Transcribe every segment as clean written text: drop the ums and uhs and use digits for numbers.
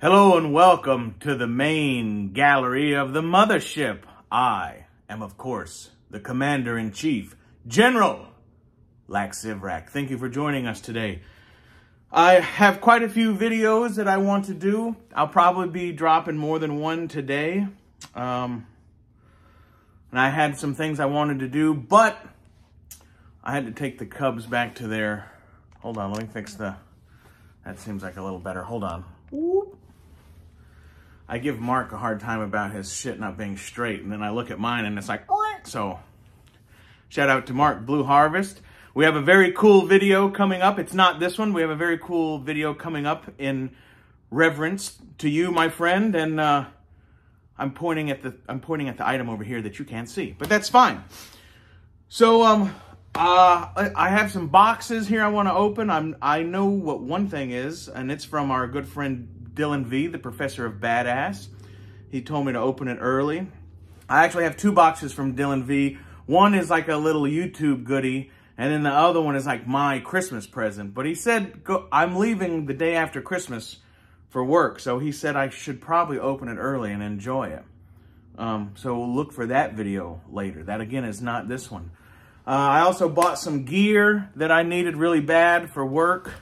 Hello and welcome to the main gallery of the mothership. I am, of course, the Commander-in-Chief, General Laxivrak. Thank you for joining us today. I have quite a few videos that I want to do. I'll probably be dropping more than one today. And I had some things I wanted to do, but I had to take the Cubs back to their... Hold on, let me fix the... That seems like a little better. Hold on. Whoop. I give Mark a hard time about his shit not being straight, and then I look at mine and it's like, so shout out to Mark Blue Harvest. We have a very cool video coming up. It's not this one. We have a very cool video coming up in reverence to you, my friend, and I'm pointing at the item over here that you can't see, but that's fine. So I have some boxes here I want to open. I know what one thing is, and it's from our good friend Dylan V, the professor of badass. He told me to open it early. I actually have two boxes from Dylan V. One is like a little YouTube goodie, and then the other one is like my Christmas present. But he said, I'm leaving the day after Christmas for work, so he said I should probably open it early and enjoy it. So we'll look for that video later. That, again, is not this one. I also bought some gear that I needed really bad for work.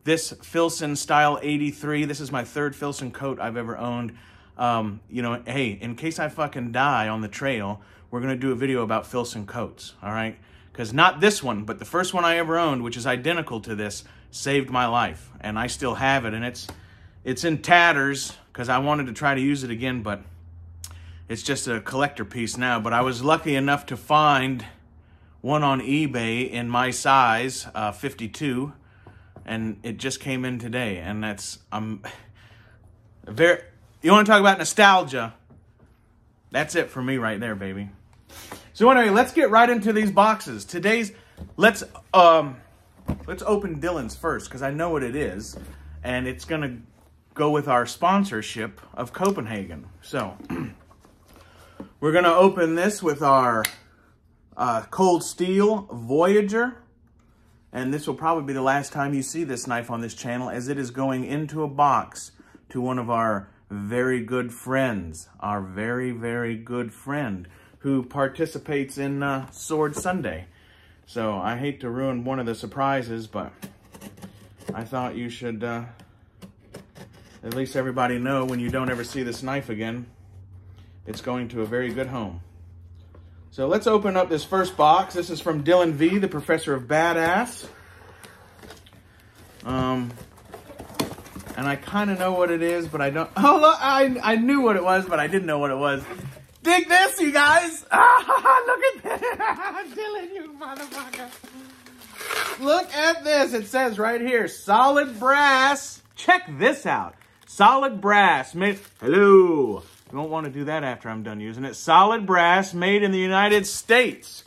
This Filson Style 83. This is my third Filson coat I've ever owned. You know, hey, in case I fucking die on the trail, we're going to do a video about Filson coats, all right? Because not this one, but the first one I ever owned, which is identical to this, saved my life. And I still have it, and it's in tatters because I wanted to try to use it again, but it's just a collector piece now. But I was lucky enough to find one on eBay in my size, 52. And it just came in today, and that's, you want to talk about nostalgia? That's it for me right there, baby. So anyway, let's get right into these boxes. Let's open Dylan's first, because I know what it is, and it's going to go with our sponsorship of Copenhagen. So, we're going to open this with our Cold Steel Voyager. And this will probably be the last time you see this knife on this channel, as it is going into a box to one of our very good friends. Our very, very good friend who participates in Sword Sunday. So I hate to ruin one of the surprises, but I thought you should at least everybody know when you don't ever see this knife again, it's going to a very good home. So let's open up this first box. This is from Dylan V, the professor of badass. And I kind of know what it is, but I don't. Oh, look, I knew what it was, but I didn't know what it was. Dig this, you guys. Ah, look at that. Dylan, you motherfucker. Look at this. It says right here, solid brass. Check this out. Solid brass made. Hello. You won't want to do that after I'm done using it. Solid brass made in the United States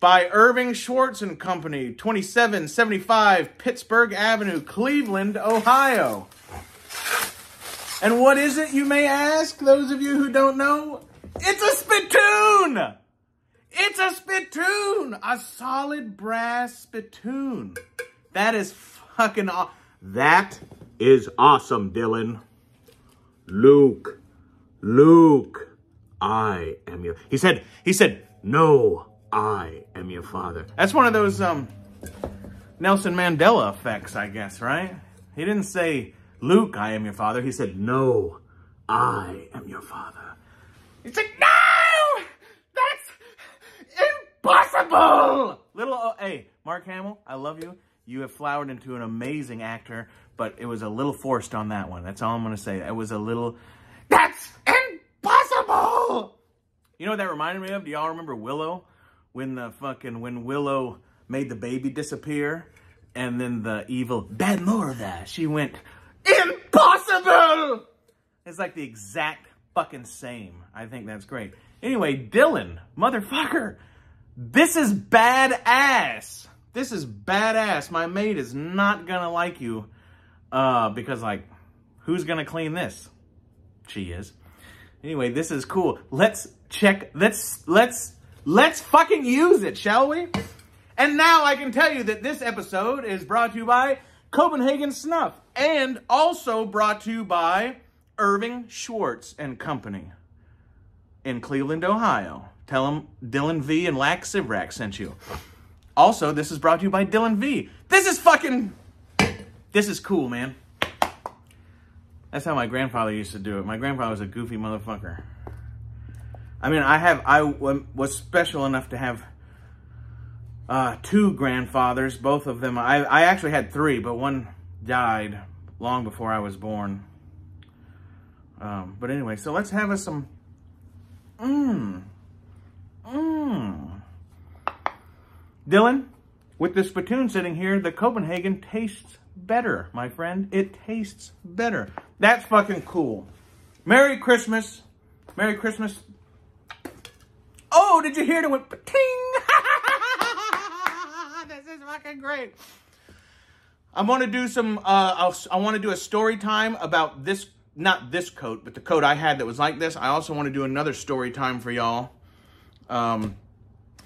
by Irving Schwartz and Company, 2775 Pittsburgh Avenue, Cleveland, Ohio. And what is it, you may ask, those of you who don't know? It's a spittoon! It's a spittoon! A solid brass spittoon. That is fucking awesome. That is awesome, Dylan. Luke, I am your... He said, no, I am your father. That's one of those Nelson Mandela effects, I guess, right? He didn't say, Luke, I am your father. He said, no, I am your father. He said, no, that's impossible. Hey, Mark Hamill, I love you. You have flowered into an amazing actor, but it was a little forced on that one. That's all I'm going to say. It was a little... That's impossible! You know what that reminded me of? Do y'all remember Willow? When Willow made the baby disappear, and then the evil, bad more of that, she went, impossible! It's like the exact fucking same. I think that's great. Anyway, Dylan, motherfucker, this is badass. This is badass. My maid is not gonna like you, because, like, who's gonna clean this? She is. Anyway, this is cool. Let's fucking use it, shall we? And now I can tell you that this episode is brought to you by Copenhagen Snuff. And also brought to you by Irving Schwartz and Company in Cleveland, Ohio. Tell them Dylan V and Lax Sivrak sent you. Also, this is brought to you by Dylan V. This is cool, man. That's how my grandfather used to do it. My grandfather was a goofy motherfucker. I mean, I was special enough to have 2 grandfathers, both of them. I actually had 3, but one died long before I was born. But anyway, so let's have us some Dylan, with the spittoon sitting here, the Copenhagen tastes better, my friend. It tastes better. That's fucking cool. Merry Christmas. Merry Christmas. Oh, did you hear it went ting? This is fucking great. I'm going to do some, I want to do a story time about this, not this coat, but the coat I had that was like this. I also want to do another story time for y'all,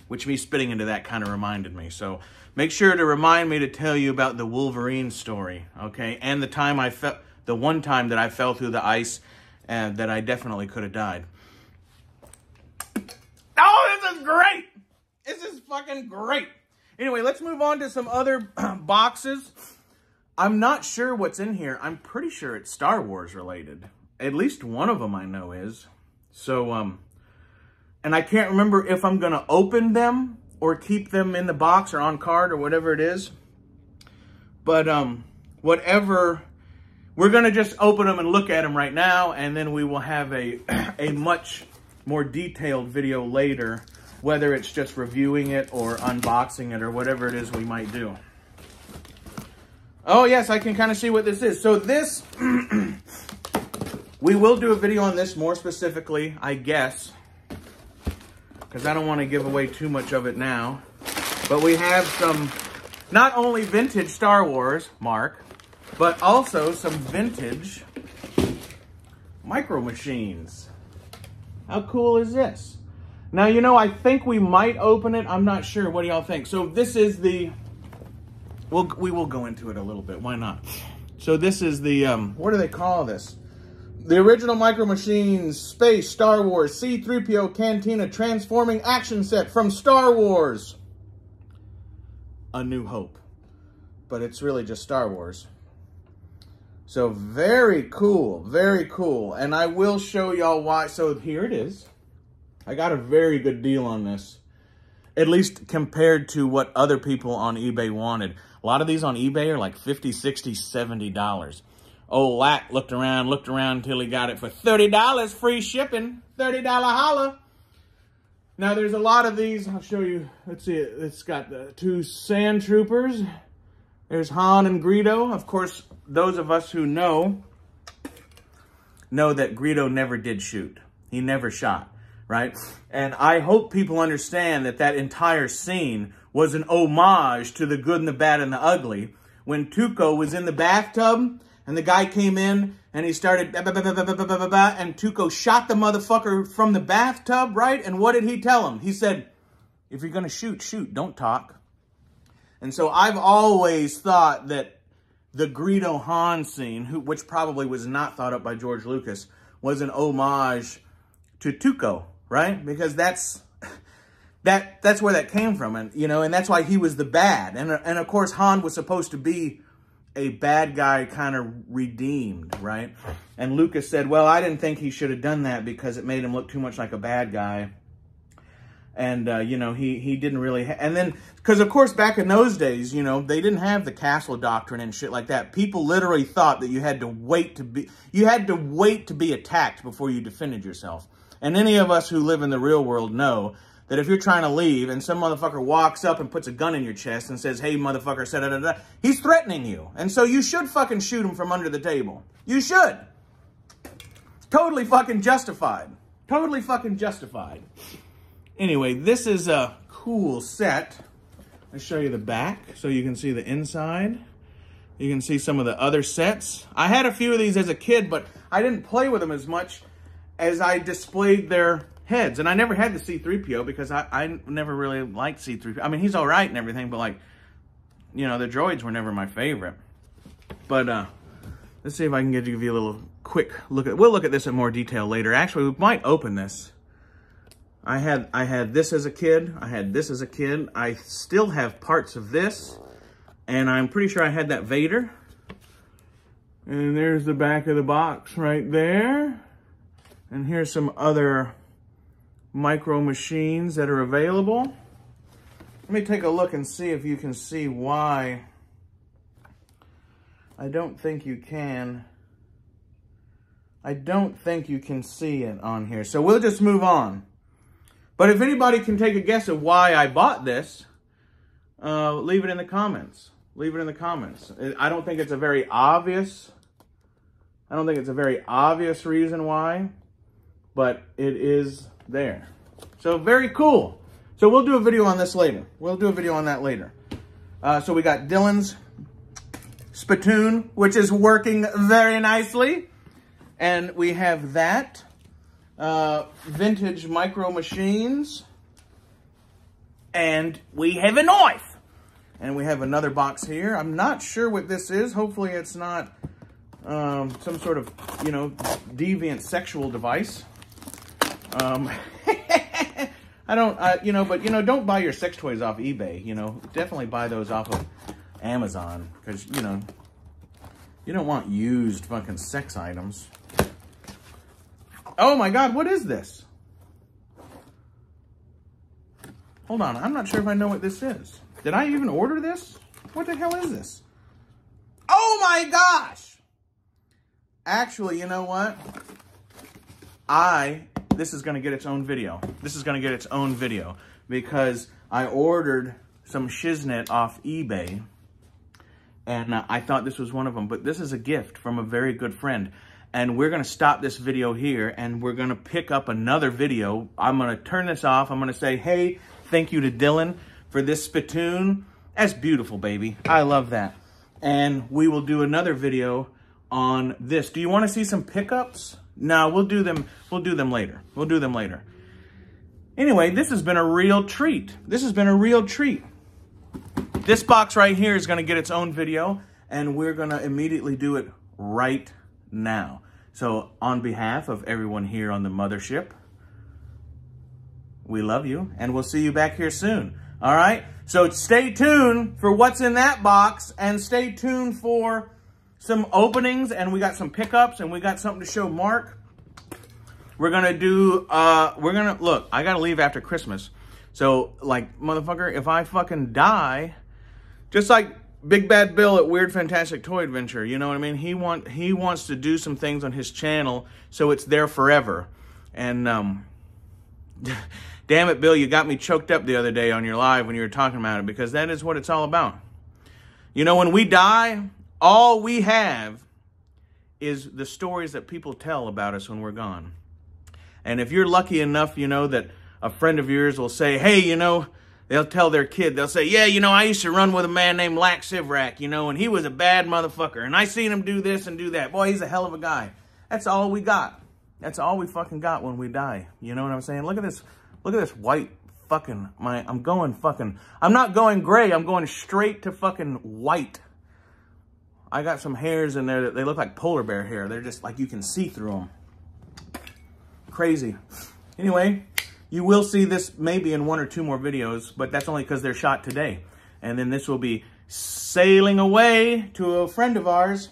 which me spitting into that kind of reminded me. So make sure to remind me to tell you about the Wolverine story, okay? And the one time that I fell through the ice and that I definitely could have died. Oh, this is great. This is fucking great. Anyway, let's move on to some other boxes. I'm not sure what's in here. I'm pretty sure it's Star Wars related. At least one of them I know is. So, and I can't remember if I'm going to open them or keep them in the box or on card or whatever it is. But, whatever, we're going to just open them and look at them right now. And then we will have a much more detailed video later, whether it's just reviewing it or unboxing it or whatever it is we might do. Oh, yes, I can kind of see what this is. So this, we will do a video on this more specifically, I guess, because I don't want to give away too much of it now. But we have some, not only vintage Star Wars, Mark, but also some vintage Micro Machines. How cool is this? Now, you know, I think we might open it. I'm not sure. What do y'all think? So this is the... we will go into it a little bit. Why not? So this is the, what do they call this? The original Micro Machines Space Star Wars C-3PO Cantina Transforming Action Set from Star Wars. A New Hope. But it's really just Star Wars. So very cool. Very cool. And I will show y'all why. So here it is. I got a very good deal on this. At least compared to what other people on eBay wanted. A lot of these on eBay are like $50, $60, $70. Old Lack looked around until he got it for $30 free shipping. $30 holla. Now there's a lot of these. I'll show you. Let's see. It's got the 2 Sand Troopers. There's Han and Greedo. Of course, those of us who know that Greedo never did shoot. He never shot, right? And I hope people understand that that entire scene was an homage to The Good and the Bad and the Ugly. When Tuco was in the bathtub and the guy came in and he started and Tuco shot the motherfucker from the bathtub, right? And what did he tell him? He said, if you're going to shoot, shoot, don't talk. And so I've always thought that the Greedo Han scene, which probably was not thought up by George Lucas, was an homage to Tuco, right? Because that's where that came from, and you know, and that's why he was the bad, and of course Han was supposed to be a bad guy, kind of redeemed, right? And Lucas said, well, I didn't think he should have done that because it made him look too much like a bad guy. And, you know, he didn't really... and then, because, of course, back in those days, you know, they didn't have the castle doctrine and shit like that. People literally thought that you had to wait to be attacked before you defended yourself. And any of us who live in the real world know that if you're trying to leave and some motherfucker walks up and puts a gun in your chest and says, hey, motherfucker, da-da-da-da, he's threatening you. And so you should fucking shoot him from under the table. You should. Totally fucking justified. Totally fucking justified. Anyway, this is a cool set. I'll show you the back so you can see the inside. You can see some of the other sets. I had a few of these as a kid, but I didn't play with them as much as I displayed their heads. And I never had the C-3PO because I never really liked C-3PO. I mean, he's all right and everything, but like, you know, the droids were never my favorite. But Let's see if I can give you a little quick look at, we'll look at this in more detail later. Actually, we might open this. I had this as a kid. I had this as a kid. I still have parts of this. And I'm pretty sure I had that Vader. And there's the back of the box right there. And here's some other micro machines that are available. Let me take a look and see if you can see why. I don't think you can. I don't think you can see it on here. So we'll just move on. But if anybody can take a guess of why I bought this, leave it in the comments. Leave it in the comments. I don't think it's a very obvious reason why, but it is there. So very cool. So we'll do a video on this later. We'll do a video on that later. So we got Dylan's spittoon, which is working very nicely. And we have that. Vintage micro machines. And we have a knife. And we have another box here. I'm not sure what this is. Hopefully it's not some sort of, you know, deviant sexual device. I don't, you know, but, you know, don't buy your sex toys off eBay. You know, definitely buy those off of Amazon. Because, you know, you don't want used fucking sex items. Oh my God, what is this? Hold on, I'm not sure if I know what this is. Did I even order this? What the hell is this? Oh my gosh! Actually, you know what? This is gonna get its own video. This is gonna get its own video because I ordered some shiznit off eBay and I thought this was one of them, but this is a gift from a very good friend. And we're going to stop this video here and we're going to pick up another video. I'm going to turn this off. I'm going to say, hey, thank you to Dylan for this spittoon. That's beautiful, baby. I love that. And we will do another video on this. Do you want to see some pickups? No, we'll do them later. We'll do them later. Anyway, this has been a real treat. This has been a real treat. This box right here is going to get its own video and we're going to immediately do it right now. So on behalf of everyone here on the mothership, we love you and we'll see you back here soon. All right. So stay tuned for what's in that box and stay tuned for some openings and we got some pickups and we got something to show Mark. We're going to do, look, I got to leave after Christmas. So like, motherfucker, if I fucking die, just like Big Bad Bill at Weird Fantastic Toy Adventure, you know what I mean? He wants to do some things on his channel so it's there forever. And damn it, Bill, you got me choked up the other day on your live when you were talking about it because that is what it's all about. You know, when we die, all we have is the stories that people tell about us when we're gone. And if you're lucky enough, you know, that a friend of yours will say, hey, you know, they'll tell their kid, they'll say, yeah, you know, I used to run with a man named Lack Sivrak, you know, and he was a bad motherfucker. And I seen him do this and do that. Boy, he's a hell of a guy. That's all we got. That's all we fucking got when we die. You know what I'm saying? Look at this white fucking, I'm not going gray. I'm going straight to fucking white. I got some hairs in there that they look like polar bear hair. They're just like, you can see through them. Crazy. Anyway, you will see this maybe in 1 or 2 more videos, but that's only because they're shot today. And then this will be sailing away to a friend of ours.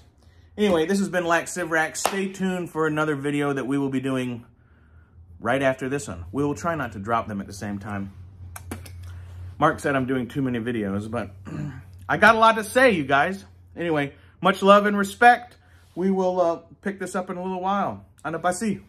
Anyway, this has been Lack Sivrak. Stay tuned for another video that we will be doing right after this one. We will try not to drop them at the same time. Mark said I'm doing too many videos, but I got a lot to say, you guys. Anyway, much love and respect. We will pick this up in a little while. Anapasi.